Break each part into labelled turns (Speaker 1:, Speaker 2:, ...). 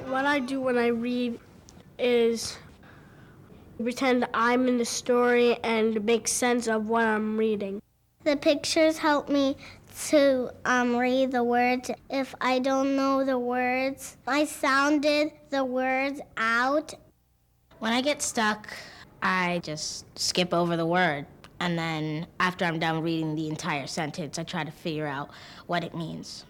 Speaker 1: What I do when I read is pretend I'm in the story and make sense of what I'm reading.
Speaker 2: The pictures help me to read the words. If I don't know the words, I sounded the words out.
Speaker 3: When I get stuck, I just skip over the word. And then after I'm done reading the entire sentence, I try to figure out what it means.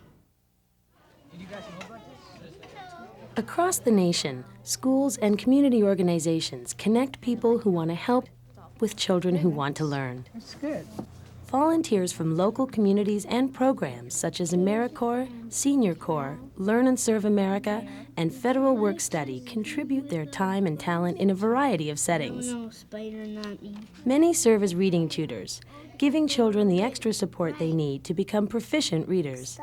Speaker 4: Did you guys know about this?
Speaker 5: Across the nation, schools and community organizations connect people who want to help with children who want to learn.
Speaker 4: That's good.
Speaker 5: Volunteers from local communities and programs such as AmeriCorps, Senior Corps, Learn and Serve America, and Federal Work Study contribute their time and talent in a variety of settings.
Speaker 1: No, spider, not me.
Speaker 5: Many serve as reading tutors, giving children the extra support they need to become proficient readers.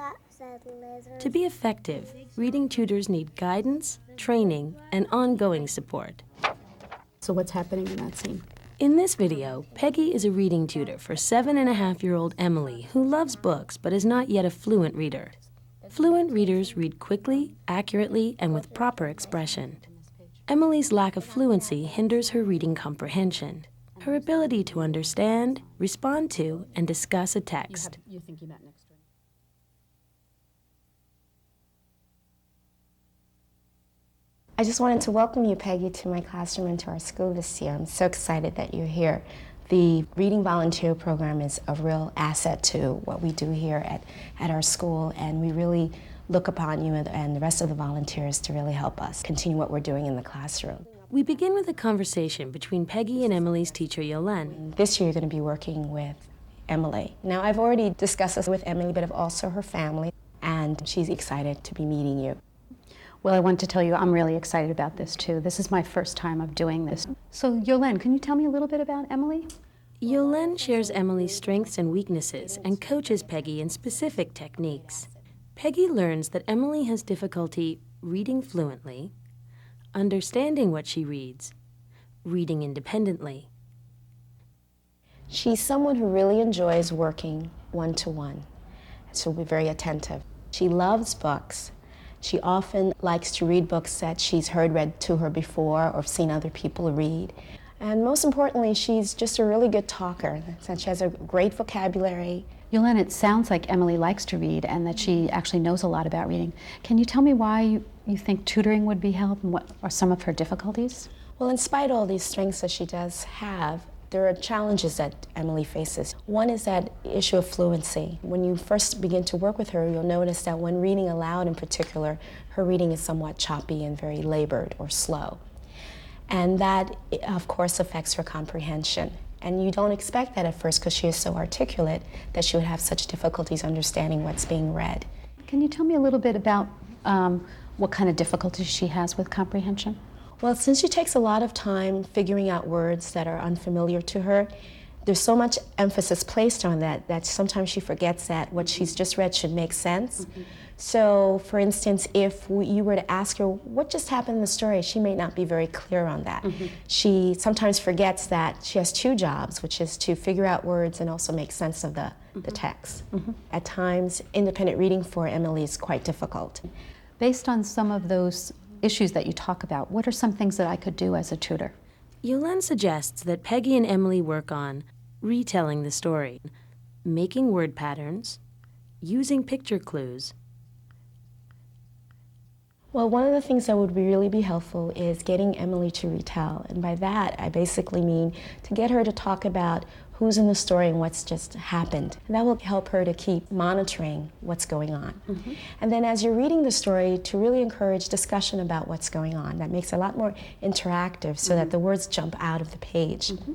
Speaker 5: To be effective, reading tutors need guidance, training, and ongoing support.
Speaker 6: So what's happening in that scene?
Speaker 5: In this video, Peggy is a reading tutor for 7.5-year-old Emily, who loves books but is not yet a fluent reader. Fluent readers read quickly, accurately, and with proper expression. Emily's lack of fluency hinders her reading comprehension, her ability to understand, respond to, and discuss a text.
Speaker 6: You're thinking about next door.
Speaker 7: I just wanted to welcome you, Peggy, to my classroom and to our school this year. I'm so excited that you're here. The Reading Volunteer Program is a real asset to what we do here at our school, and we really look upon you and the rest of the volunteers to really help us continue what we're doing in the classroom.
Speaker 5: We begin with a conversation between Peggy and Emily's teacher, Yolene.
Speaker 7: This year you're going to be working with Emily. Now, I've already discussed this with Emily, but also her family, and she's excited to be meeting you.
Speaker 6: Well, I want to tell you I'm really excited about this too. This is my first time of doing this. So Yolene, can you tell me a little bit about Emily?
Speaker 5: Yolene shares Emily's strengths and weaknesses and coaches Peggy in specific techniques. Peggy learns that Emily has difficulty reading fluently, understanding what she reads, reading independently.
Speaker 7: She's someone who really enjoys working one-to-one. She'll be very attentive. She loves books. She often likes to read books that she's heard read to her before or seen other people read. And most importantly, she's just a really good talker. She has a great vocabulary.
Speaker 6: Yolene, it sounds like Emily likes to read and that she actually knows a lot about reading. Can you tell me why you think tutoring would be help and what are some of her difficulties?
Speaker 7: Well, in spite of all these strengths that she does have, there are challenges that Emily faces. One is that issue of fluency. When you first begin to work with her, you'll notice that when reading aloud in particular, her reading is somewhat choppy and very labored or slow. And that, of course, affects her comprehension. And you don't expect that at first because she is so articulate that she would have such difficulties understanding what's being read.
Speaker 6: Can you tell me a little bit about what kind of difficulties she has with comprehension?
Speaker 7: Well, since she takes a lot of time figuring out words that are unfamiliar to her, there's so much emphasis placed on that sometimes she forgets that what she's just read should make sense. Mm-hmm. So, for instance, if you were to ask her what just happened in the story, she may not be very clear on that. Mm-hmm. She sometimes forgets that she has two jobs, which is to figure out words and also make sense of the text. Mm-hmm. At times, independent reading for Emily is quite difficult.
Speaker 6: Based on some of those issues that you talk about, what are some things that I could do as a tutor?
Speaker 5: Yolene suggests that Peggy and Emily work on retelling the story, making word patterns, using picture clues.
Speaker 7: Well, one of the things that would really be helpful is getting Emily to retell. And by that, I basically mean to get her to talk about who's in the story and what's just happened. And that will help her to keep monitoring what's going on. Mm-hmm. And then as you're reading the story, to really encourage discussion about what's going on. That makes it a lot more interactive so that the words jump out of the page. Mm-hmm.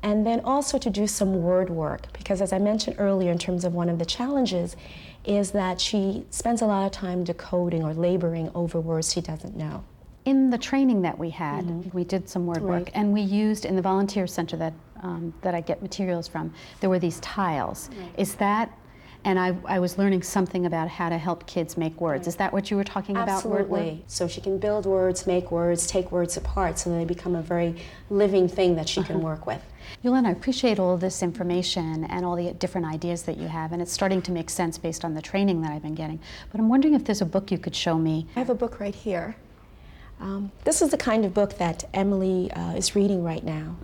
Speaker 7: And then also to do some word work, because as I mentioned earlier in terms of one of the challenges is that she spends a lot of time decoding or laboring over words she doesn't know.
Speaker 6: In the training that we had, we did some word work, and we used in the volunteer center that I get materials from, there were these tiles. Right. Is that And I was learning something about how to help kids make words. Is that what you were talking about?
Speaker 7: Absolutely. So she can build words, make words, take words apart, so they become a very living thing that she can work with.
Speaker 6: Yolanda, I appreciate all of this information and all the different ideas that you have, and it's starting to make sense based on the training that I've been getting. But I'm wondering if there's a book you could show me.
Speaker 7: I have a book right here. This is the kind of book that Emily is reading right now.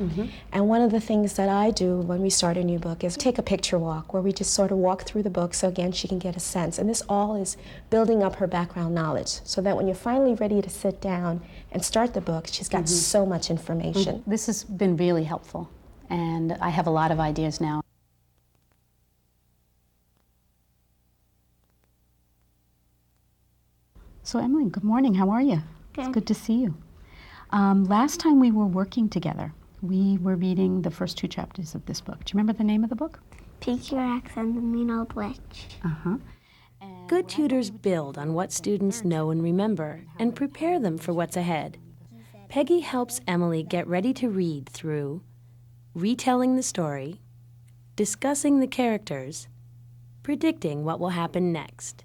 Speaker 7: And one of the things that I do when we start a new book is take a picture walk, where we just sort of walk through the book so again she can get a sense. And this all is building up her background knowledge so that when you're finally ready to sit down and start the book, she's got so much information.
Speaker 6: This has been really helpful, and I have a lot of ideas now. So Emily, good morning. How are you? It's good to see you. Last time we were working together, we were reading the first 2 chapters of this book. Do you remember the name of the book?
Speaker 2: Pinky Rex and the Mean Old Witch.
Speaker 5: Good tutors build on what students know and remember and prepare them for what's ahead. Peggy helps Emily get ready to read through retelling the story, discussing the characters, predicting what will happen next.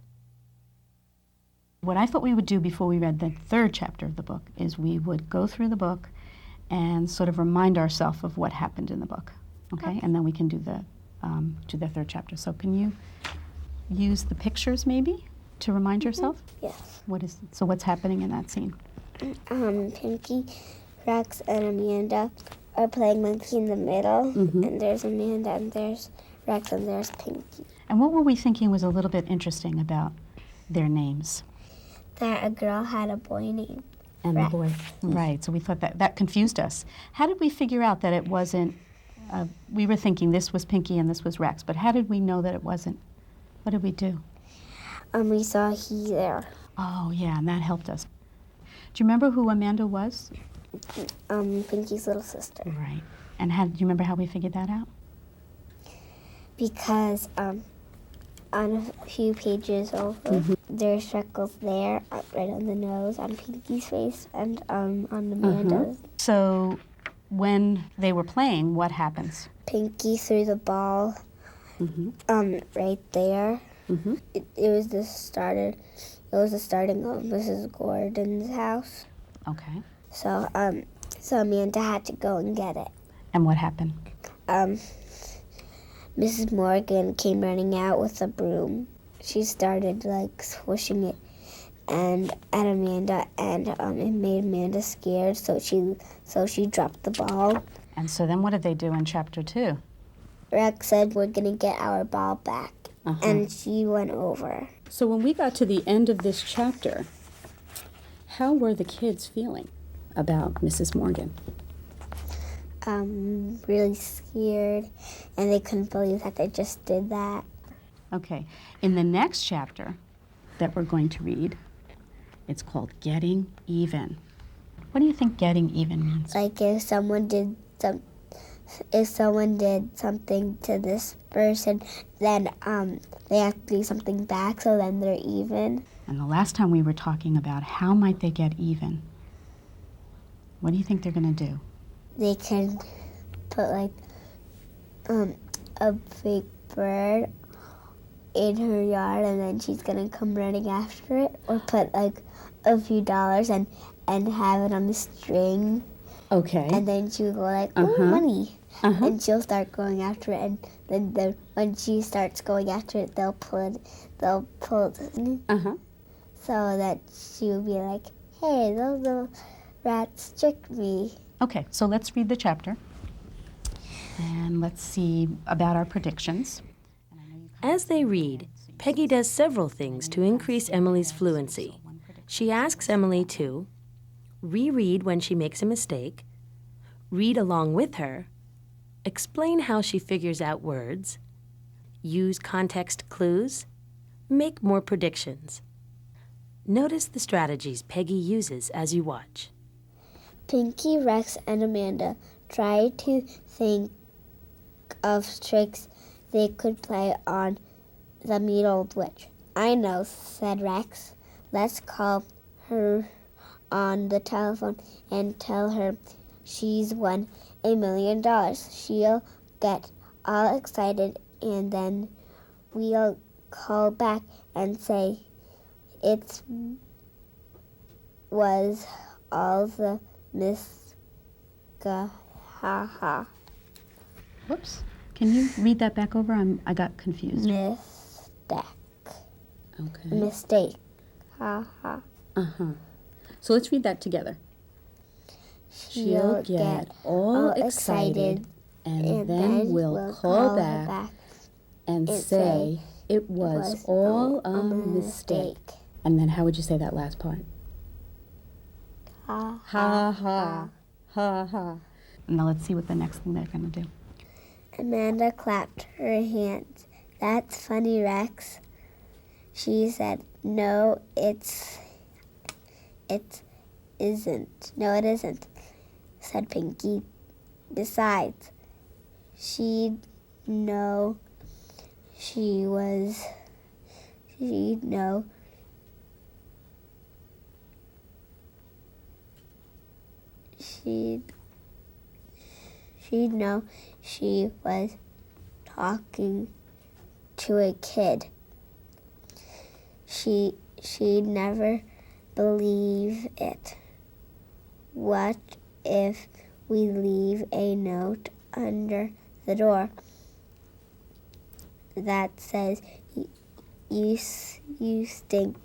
Speaker 6: What I thought we would do before we read the 3rd chapter of the book is we would go through the book and sort of remind ourselves of what happened in the book, okay? And then we can do the 3rd chapter. So can you use the pictures maybe to remind yourself?
Speaker 2: Yes.
Speaker 6: So what's happening in that scene?
Speaker 2: Pinky, Rex, and Amanda are playing monkey in the middle, and there's Amanda, and there's Rex, and there's Pinky.
Speaker 6: And what were we thinking was a little bit interesting about their names?
Speaker 2: That a girl had a boy named
Speaker 6: And
Speaker 2: Rex.
Speaker 6: the boy. Right, so we thought that confused us. How did we figure out that it wasn't, we were thinking this was Pinky and this was Rex, but how did we know that it wasn't? What did we do?
Speaker 2: We saw he there.
Speaker 6: Oh, yeah, and that helped us. Do you remember who Amanda was?
Speaker 2: Pinky's little sister.
Speaker 6: Right. And do you remember how we figured that out?
Speaker 2: Because on a few pages over, there's freckles there, right on the nose, on Pinky's face, and on Amanda's.
Speaker 6: So when they were playing, what happens?
Speaker 2: Pinky threw the ball right there. It was the starting of Mrs. Gordon's house.
Speaker 6: Okay.
Speaker 2: So Amanda had to go and get it.
Speaker 6: And what happened?
Speaker 2: Mrs. Morgan came running out with a broom. She started swishing it at Amanda, and it made Amanda scared. So she dropped the ball.
Speaker 6: And so then what did they do in chapter 2?
Speaker 2: Rex said, "We're gonna get our ball back," and she went over.
Speaker 6: So when we got to the end of this chapter, how were the kids feeling about Mrs. Morgan?
Speaker 2: Really scared, and they couldn't believe that they just did that.
Speaker 6: Okay. In the next chapter that we're going to read, it's called Getting Even. What do you think getting even means?
Speaker 2: Like if someone did something to this person, then they have to do something back, so then they're even.
Speaker 6: And the last time we were talking about how might they get even. What do you think they're going to do?
Speaker 2: They can put a big bird in her yard, and then she's gonna come running after it, or put a few dollars and have it on the string.
Speaker 6: Okay.
Speaker 2: And then she'll go oh, money. And she'll start going after it, and then when she starts going after it, they'll pull it so that she will be like, "Hey, those little rats tricked me."
Speaker 6: Okay, so let's read the chapter. And let's see about our predictions.
Speaker 5: As they read, Peggy does several things to increase Emily's fluency. She asks Emily to reread when she makes a mistake, read along with her, explain how she figures out words, use context clues, make more predictions. Notice the strategies Peggy uses as you watch.
Speaker 2: Pinky, Rex, and Amanda try to think of tricks they could play on the mean old witch. "I know," said Rex. "Let's call her on the telephone and tell her she's won $1 million. She'll get all excited, and then we'll call back and say it was all the ha.
Speaker 6: Whoops. Can you read that back over? I got confused. Okay.
Speaker 2: Mistake. Ha ha.
Speaker 6: Uh-huh. So let's read that together. She'll get all excited and then we'll call back and say it was all a mistake. And then how would you say that last part?
Speaker 2: Ha
Speaker 6: Ha ha. Ha ha. Now let's see what the next thing they're going to do.
Speaker 2: Amanda clapped her hands. That's funny, Rex. She said, No, it isn't. No, it isn't, said Pinky. Besides, she'd know she'd know she was talking to a kid. She'd never believe it. What if we leave a note under the door that says, you stink?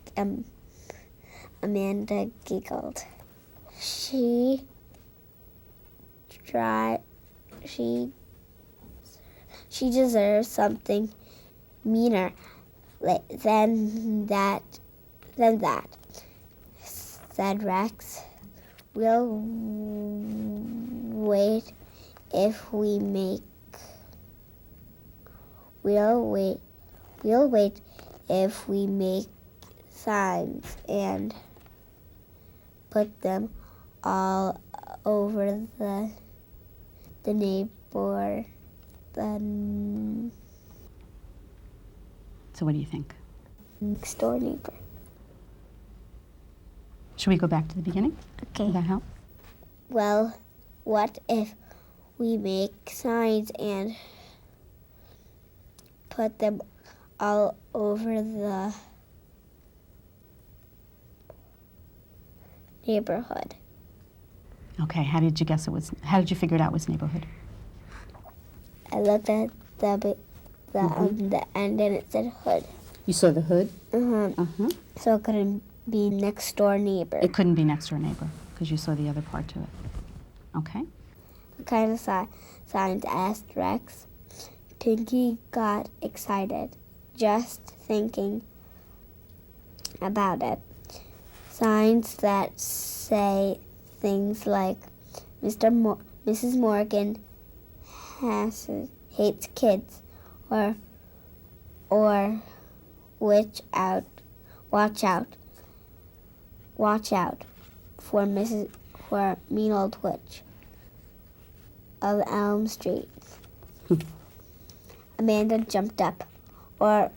Speaker 2: Amanda giggled. She deserves something meaner than that, said Rex. We'll wait if we make signs and put them all over the
Speaker 6: So what do you think?
Speaker 2: next door neighbor.
Speaker 6: Should we go back to the beginning?
Speaker 2: Okay.
Speaker 6: Will that help?
Speaker 2: Well, what if we make signs and put them all over the neighborhood?
Speaker 6: Okay, how did you figure it out was neighborhood?
Speaker 2: I looked at the end and it said hood.
Speaker 6: You saw the hood?
Speaker 2: Uh-huh. So it couldn't be next door neighbor.
Speaker 6: It couldn't be next door neighbor because you saw the other part to it. Okay.
Speaker 2: What kind of signs? Asked Rex. Pinky got excited just thinking about it. Signs that say things like Mrs. Morgan hates kids, or watch out for mean old witch of Elm Street. Amanda jumped up. Or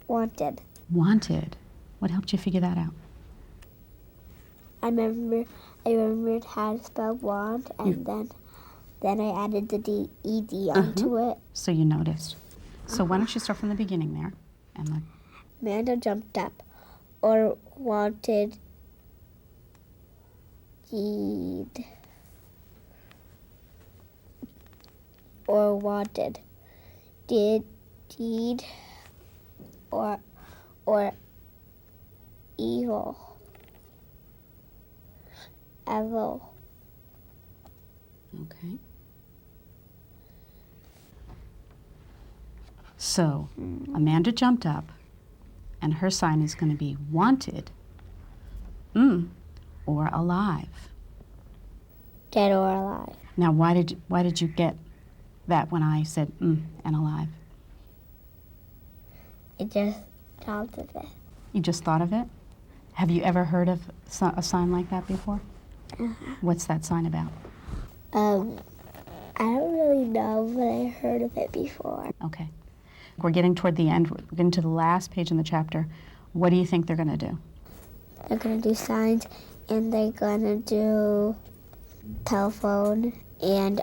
Speaker 2: wanted.
Speaker 6: Wanted. What helped you figure that out?
Speaker 2: I remembered how to spell want, and then I added the ed onto it.
Speaker 6: So you noticed. So why don't you start from the beginning there? And
Speaker 2: Amanda jumped up. Or wanted deed. Or wanted. Deed or evil.
Speaker 6: Okay. So Amanda jumped up, and her sign is going to be wanted, or alive.
Speaker 2: Dead or alive.
Speaker 6: Now, why did you get that when I said and alive?
Speaker 2: I just thought of it.
Speaker 6: You just thought of it? Have you ever heard of a sign like that before? What's that sign about?
Speaker 2: I don't really know, but I heard of it before.
Speaker 6: Okay. We're getting toward the end. We're getting to the last page in the chapter. What do you think they're going to do?
Speaker 2: They're going to do signs, and they're going to do telephone and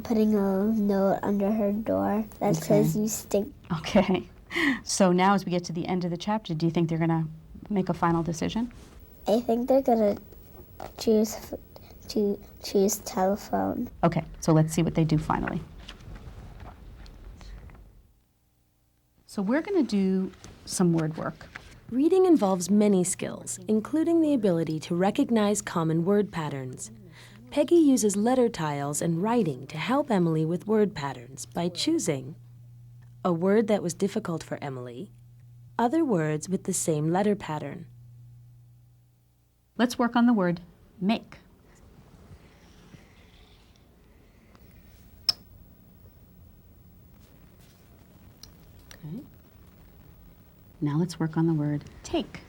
Speaker 2: putting a note under her door that says you stink.
Speaker 6: Okay. So now as we get to the end of the chapter, do you think they're going to make a final decision?
Speaker 2: I think they're going to choose telephone.
Speaker 6: Okay, so let's see what they do finally. So we're going to do some word work.
Speaker 5: Reading involves many skills, including the ability to recognize common word patterns. Peggy uses letter tiles and writing to help Emily with word patterns by choosing a word that was difficult for Emily, other words with the same letter pattern.
Speaker 6: Let's work on the word make. Okay. Now let's work on the word take.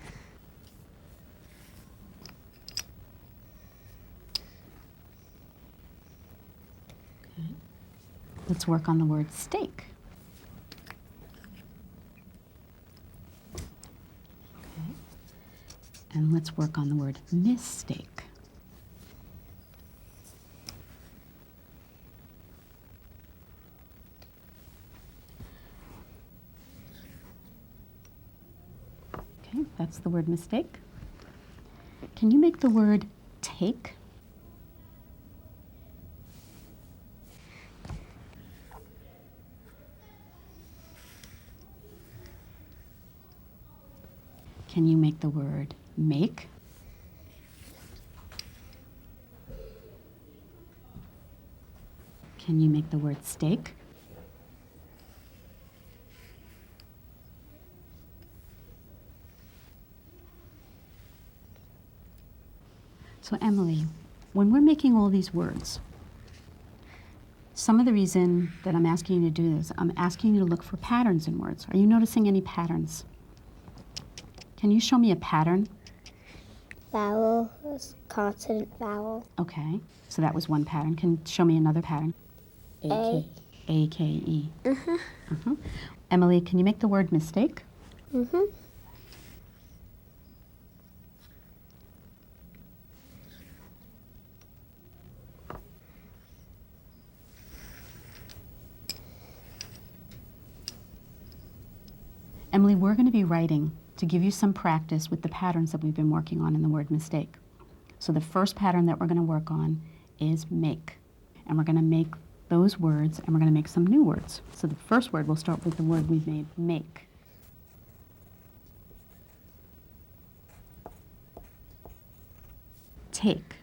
Speaker 6: Okay. Let's work on the word steak. Okay. And let's work on the word mistake. Okay, that's the word mistake. Can you make the word take? Can you make the word make? Can you make the word steak? So Emily, when we're making all these words, some of the reason that I'm asking you to do this, I'm asking you to look for patterns in words. Are you noticing any patterns? Can you show me a pattern?
Speaker 2: Vowel, consonant, vowel.
Speaker 6: Okay, so that was one pattern. Can you show me another pattern?
Speaker 2: A.
Speaker 6: A-K-E. Emily, can you make the word mistake? Emily, we're going to be writing to give you some practice with the patterns that we've been working on in the word mistake. So the first pattern that we're going to work on is make. And we're going to make those words, and we're going to make some new words. So the first word, we'll start with the word we've made, make. Take.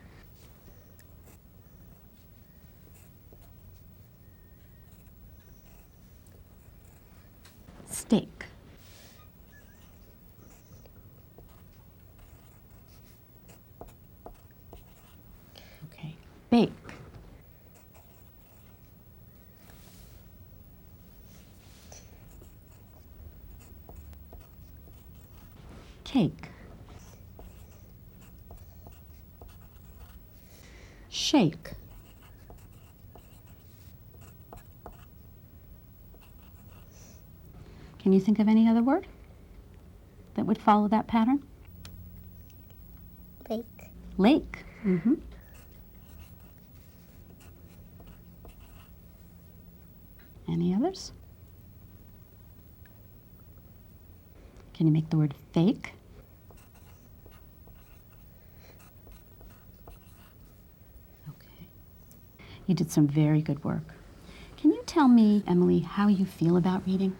Speaker 6: Steak. Okay. Bake. Cake. Shake. Can you think of any other word that would follow that pattern?
Speaker 2: Lake.
Speaker 6: Lake. Any others? Can you make the word fake? Okay. You did some very good work. Can you tell me, Emily, how you feel about reading?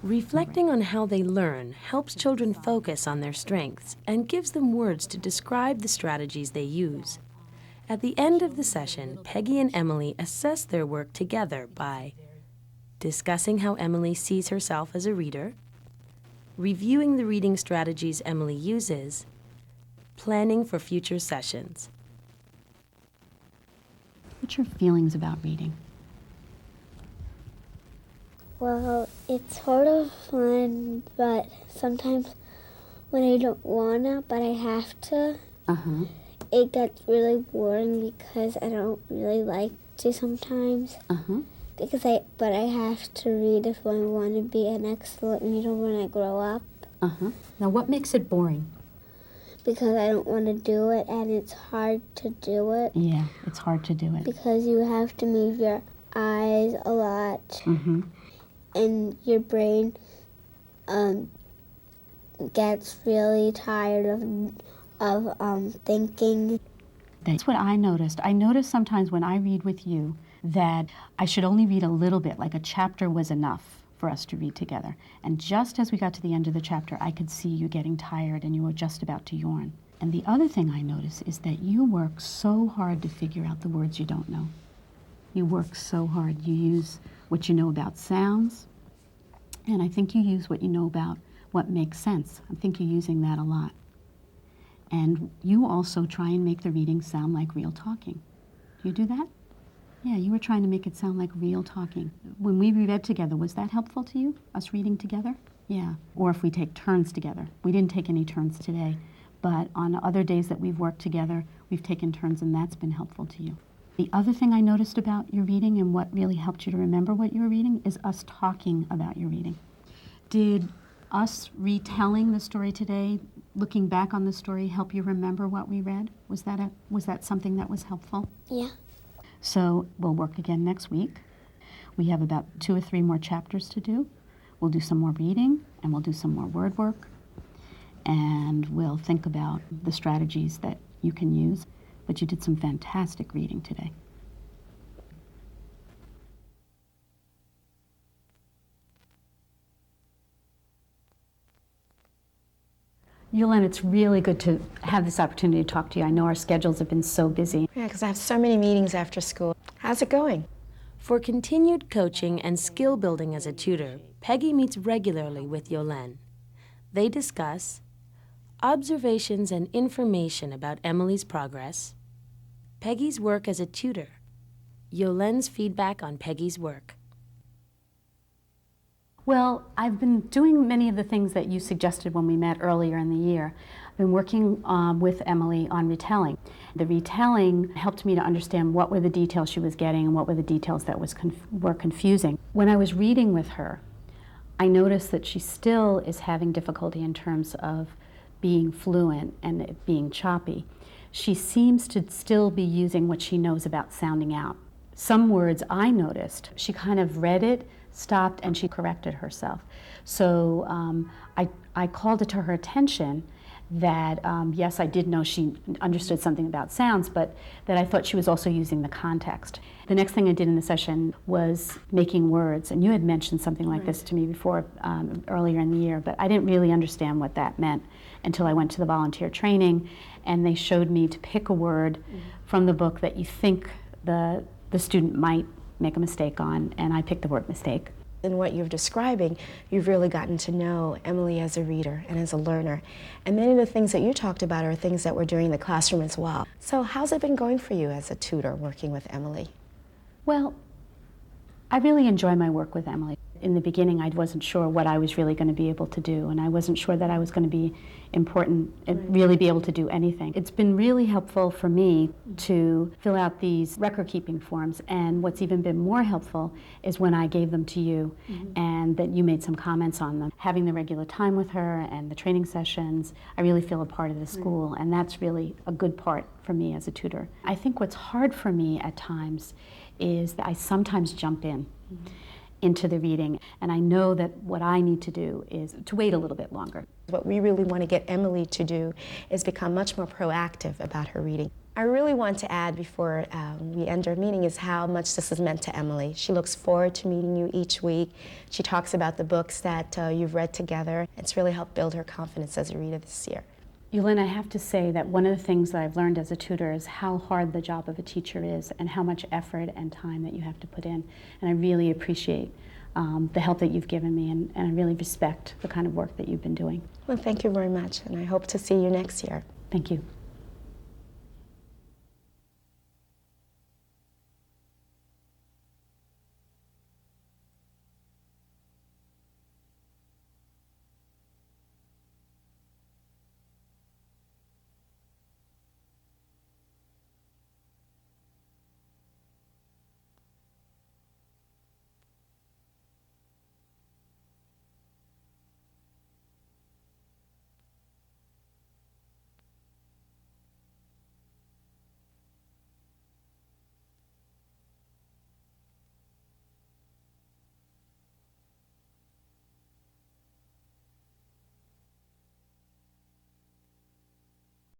Speaker 5: Reflecting on how they learn helps children focus on their strengths and gives them words to describe the strategies they use. At the end of the session, Peggy and Emily assess their work together by discussing how Emily sees herself as a reader, reviewing the reading strategies Emily uses, planning for future sessions.
Speaker 6: What's your feelings about reading?
Speaker 2: Well, it's sort of fun, but sometimes when I don't wanna, but I have to, it gets really boring because I don't really like to sometimes. But I have to read if I want to be an excellent reader when I grow up.
Speaker 6: Now, what makes it boring?
Speaker 2: because I don't want to do it, and it's hard to do it.
Speaker 6: Yeah, it's hard to do it.
Speaker 2: Because you have to move your eyes a lot,
Speaker 6: Mm-hmm.
Speaker 2: and your brain gets really tired of thinking.
Speaker 6: That's what I noticed. I noticed sometimes when I read with you that I should only read a little bit, like a chapter was enough for us to read together. And just as we got to the end of the chapter, I could see you getting tired and you were just about to yawn. And the other thing I notice is that you work so hard to figure out the words you don't know. You work so hard. You use what you know about sounds, and I think you use what you know about what makes sense. I think you're using that a lot. And you also try and make the reading sound like real talking. Do you do that? Yeah, you were trying to make it sound like real talking. When we read together, was that helpful to you, us reading together? Yeah, or if we take turns together. We didn't take any turns today, but on other days that we've worked together, we've taken turns and that's been helpful to you. The other thing I noticed about your reading and what really helped you to remember what you were reading is us talking about your reading. Did us retelling the story today, looking back on the story, help you remember what we read? Was that something that was helpful?
Speaker 2: Yeah.
Speaker 6: So we'll work again next week. We have about 2 or 3 more chapters to do. We'll do some more reading and we'll do some more word work. And we'll think about the strategies that you can use. But you did some fantastic reading today. Yolanda, it's really good to have this opportunity to talk to you. I know our schedules have been so busy.
Speaker 7: Yeah, because I have so many meetings after school. How's it going?
Speaker 5: For continued coaching and skill building as a tutor, Peggy meets regularly with Yolene. They discuss observations and information about Emily's progress, Peggy's work as a tutor, Yolene's feedback on Peggy's work.
Speaker 6: Well, I've been doing many of the things that you suggested when we met earlier in the year. I've been working with Emily on retelling. The retelling helped me to understand what were the details she was getting and what were the details that were confusing. When I was reading with her, I noticed that she still is having difficulty in terms of being fluent and it being choppy. She seems to still be using what she knows about sounding out. Some words I noticed, she kind of read it, stopped, and she corrected herself. So I called it to her attention that, yes, I did know she understood something about sounds, but that I thought she was also using the context. The next thing I did in the session was making words, and you had mentioned something like this to me before, earlier in the year, but I didn't really understand what that meant until I went to the volunteer training, and they showed me to pick a word from the book that you think the student might make a mistake on, and I picked the word mistake.
Speaker 7: In what you're describing, you've really gotten to know Emily as a reader and as a learner. And many of the things that you talked about are things that we're doing in the classroom as well. So how's it been going for you as a tutor working with Emily?
Speaker 6: Well, I really enjoy my work with Emily. In the beginning, I wasn't sure what I was really going to be able to do, and I wasn't sure that I was going to be important and really be able to do anything. It's been really helpful for me to fill out these record-keeping forms, and what's even been more helpful is when I gave them to you and that you made some comments on them. Having the regular time with her and the training sessions, I really feel a part of the school, and that's really a good part for me as a tutor. I think what's hard for me at times is that I sometimes jump into the reading, and I know that what I need to do is to wait a little bit longer.
Speaker 7: What we really want to get Emily to do is become much more proactive about her reading. I really want to add before we end our meeting is how much this has meant to Emily. She looks forward to meeting you each week. She talks about the books that you've read together. It's really helped build her confidence as a reader this year.
Speaker 6: Yulin, I have to say that one of the things that I've learned as a tutor is how hard the job of a teacher is and how much effort and time that you have to put in. And I really appreciate the help that you've given me, and I really respect the kind of work that you've been doing.
Speaker 7: Well, thank you very much, and I hope to see you next year.
Speaker 6: Thank you.